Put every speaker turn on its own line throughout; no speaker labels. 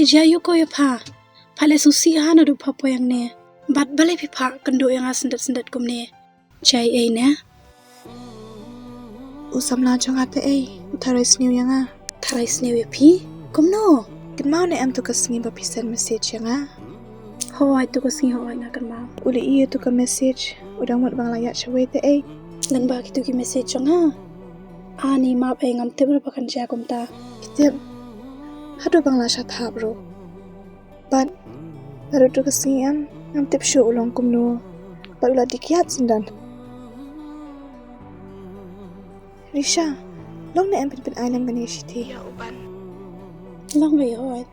jayu ko ya pa. Pale susi hana du papo yang ne. Bat bale pipa kendo yang sendat-sendat kum ne. Jai ne.
Usamla jong ate utarai sniu yang
Tarai snew ya pi. Kum no.
Kan mau ne am tu kasngi ba pisan message yang
Hoi tu ko singi hoi ngakan mau.
Uli iya tu ka message udang mat bang layak cawe te
Lang ba kitu ki message jong Ani map ngam tebel pakan jakum ta.
Kitip hadu bang la shat ha bro. But baru tu kasngi am tip show ulong kum no. Baru la dikiat sendan. Risha, long na am pin island ganesh thi. Ya uban.
Lang ba hoi.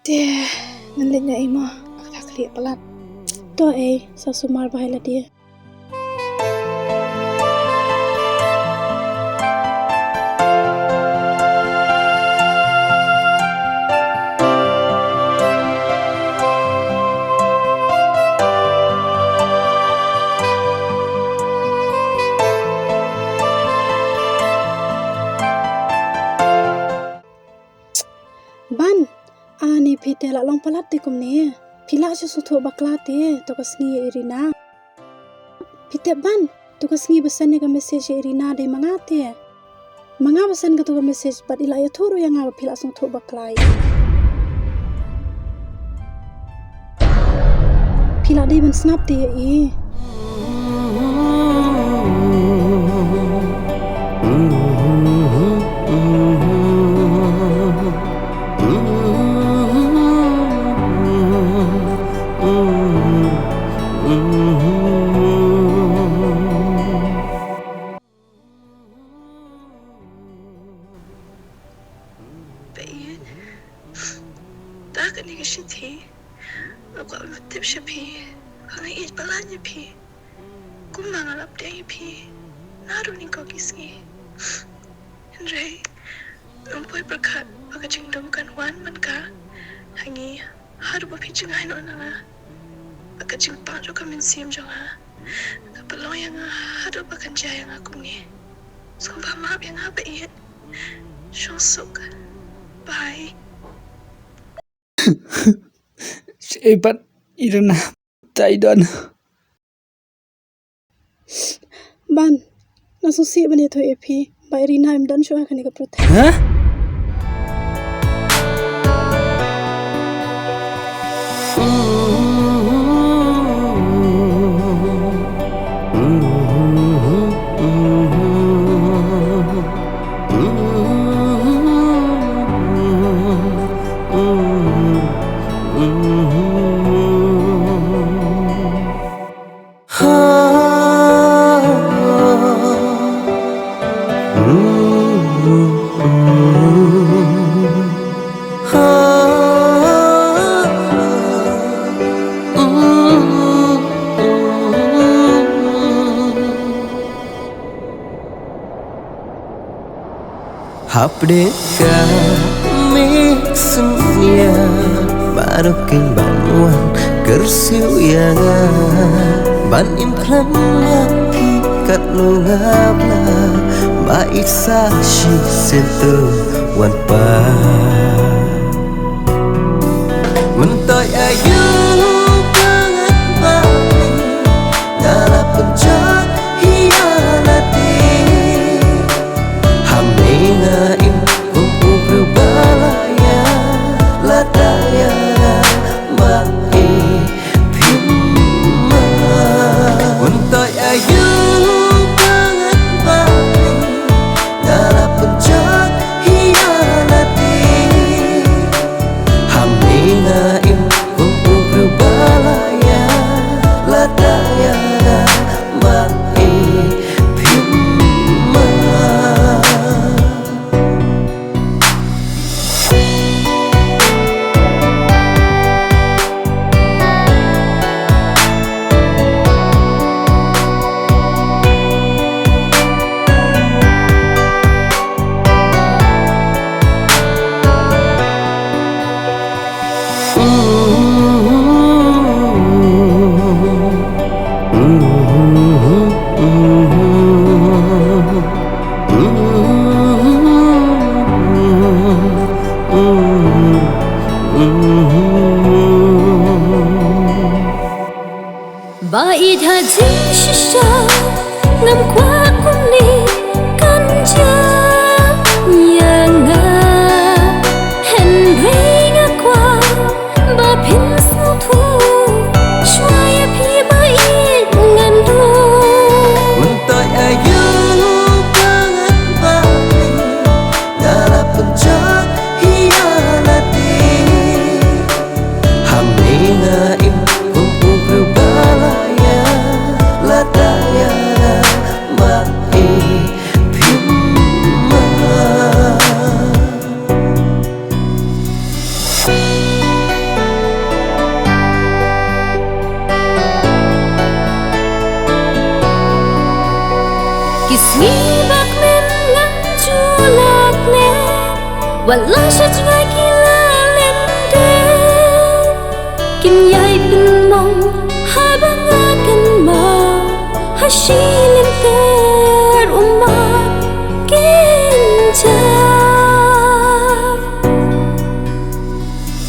Deh, nanlit na mo. Ak kli palat.
To sa sumar bahai la dia. Ban, ani pite la long palat te kum ne. Pila sa sutho bakla te to kasni Irina. Pite ban, to kasni besan ka message Irina de mangate. Manga besan ka to ka message bat ila ya thoro yang nga pila sutho baklai. Pila de ben snap te
Tak ni kasi thi. Ako tip siya pi. Kang iit pala niya pi. Kung mangalap dia pi. Naru ni kau kisgi. Henry, nampoy berkat pagkacingdom kan wan man ka. Hangi haru ba pi cingay no na. Pagkacing pangjo ka min sim jong ha. Kapalo yang haru ba kan jaya nga kung ni. So ba maap yang ha ba iit. Syosok. Bye.
Cepat Irina Taidon.
Ban, nasusi bani to epi. Ba Irina im dan syo akan ka protek.
Hah?
Update kami semuanya baru kembang kersiu yang ban implan api kat lungapla baik saksi sentuh wan pa mentoy ayu banget baik dalam pencak hianati ngain kumpul balaya lataya mai pimma untai ayu banget baik dalam pencak hianati hami ngain kumpul
jing shisha ngam qua kuni kanja yanga Henry nga kwa ba pin su thu shwaya phi ba in ngan du
Untuk ayu banget bali dalam pencak hianati Hamningain kumpul balaya lataya mai pimma
Kismi bak men ngan chulak ne wala sha chngai kila len de Kim yai bin mong ha banga kan ma ha shilin ter umma kin cha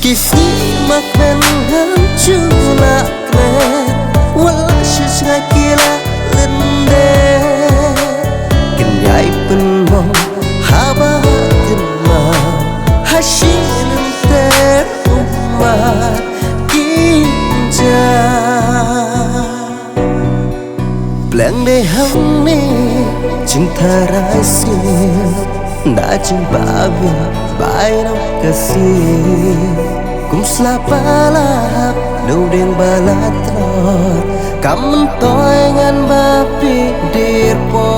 Kisi makmen hancurlah kren Wala shisngai kila lende Kenyai penmong haba kenma Hasilin ter umat kinja Blang de hang ni cinta rahasia đã chừng bahagia bainaw kasih kum selapalap nudeng balatrot kamen toy ngan bapi dirpo